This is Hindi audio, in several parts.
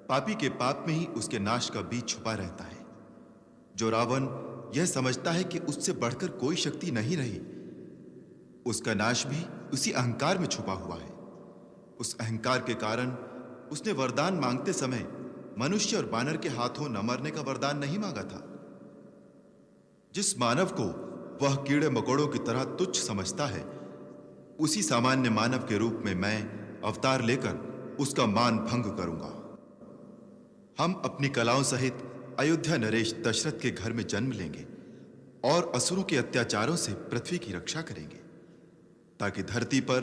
पापी के पाप में ही उसके नाश का बीज छुपा रहता है। जो रावण यह समझता है कि उससे बढ़कर कोई शक्ति नहीं रही, उसका नाश भी उसी अहंकार में छुपा हुआ है। उस अहंकार के कारण उसने वरदान मांगते समय मनुष्य और बानर के हाथों न मरने का वरदान नहीं मांगा था। जिस मानव को वह कीड़े मकोड़ों की तरह तुच्छ समझता है, उसी सामान्य मानव के रूप में मैं अवतार लेकर उसका मान भंग करूंगा। हम अपनी कलाओं सहित अयोध्या नरेश दशरथ के घर में जन्म लेंगे और असुरों के अत्याचारों से पृथ्वी की रक्षा करेंगे, ताकि धरती पर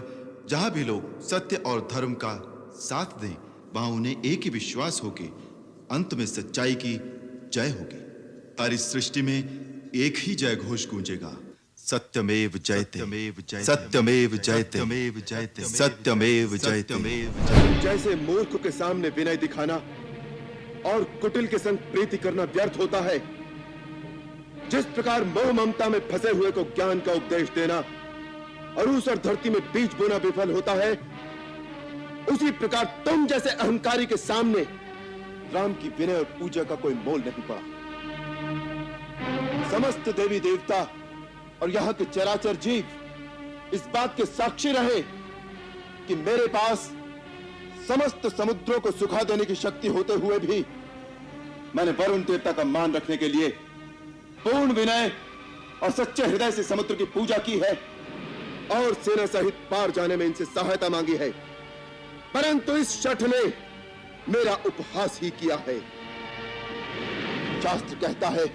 जहां भी लोग सत्य और धर्म का साथ दें, वहां उन्हें एक ही विश्वास हो कि अंत में सच्चाई की जय होगी। सारी सृष्टि में एक ही जय घोष गूंजेगा, सत्यमेव जयते, सत्यमेव जयते, सत्यमेव जयते। जैसे मूर्ख के सामने विनय दिखाना और कुटिल के संग प्रीति करना व्यर्थ होता है, जिस प्रकार मोह ममता में फंसे हुए को ज्ञान का उपदेश देना और उस और धरती में बीज बोना विफल होता है, उसी प्रकार तुम जैसे अहंकारी के सामने राम की विनय और पूजा का कोई मोल नहीं पड़ा। समस्त देवी देवता और यहां के चराचर जीव इस बात के साक्षी रहे कि मेरे पास समस्त समुद्रों को सुखा देने की शक्ति होते हुए भी मैंने वरुण देवता का मान रखने के लिए पूर्ण विनय और सच्चे हृदय से समुद्र की पूजा की है और सेना सहित पार जाने में इनसे सहायता मांगी है, परंतु इस शठ ने मेरा उपहास ही किया है। शास्त्र कहता है,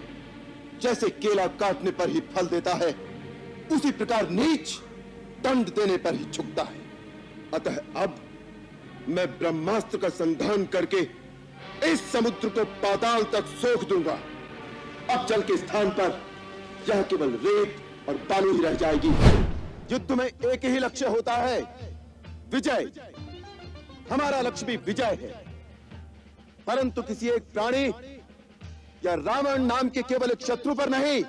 जैसे केला काटने पर ही फल देता है, उसी प्रकार नीच दंड देने पर ही झुकता है। अतः अब मैं ब्रह्मास्त्र का संधान करके इस समुद्र को पाताल तक सोख दूंगा। अब जल के स्थान पर यह केवल रेत और बालू ही रह जाएगी। युद्ध में एक ही लक्ष्य होता है, विजय। हमारा लक्ष्य भी विजय है, परंतु किसी एक प्राणी या रावण नाम के केवल एक शत्रु पर नहीं,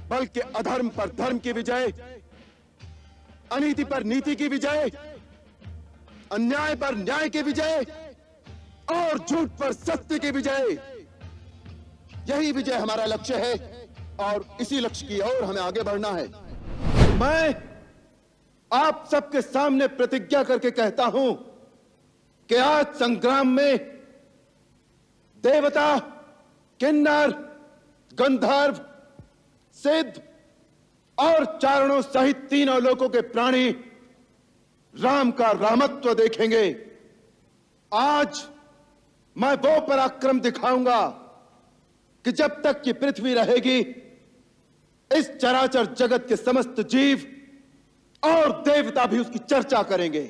बल्कि अधर्म पर धर्म की विजय, अनीति पर नीति की विजय, अन्याय पर न्याय की विजय और झूठ पर सत्य की विजय। यही विजय हमारा लक्ष्य है और इसी लक्ष्य की ओर हमें आगे बढ़ना है। मैं आप सबके सामने प्रतिज्ञा करके कहता हूं कि आज संग्राम में देवता, किन्नर, गंधर्व, सिद्ध और चारणों सहित तीनों लोकों के प्राणी राम का रामत्व देखेंगे। आज मैं वो पराक्रम दिखाऊंगा कि जब तक कि पृथ्वी रहेगी, इस चराचर जगत के समस्त जीव और देवता भी उसकी चर्चा करेंगे।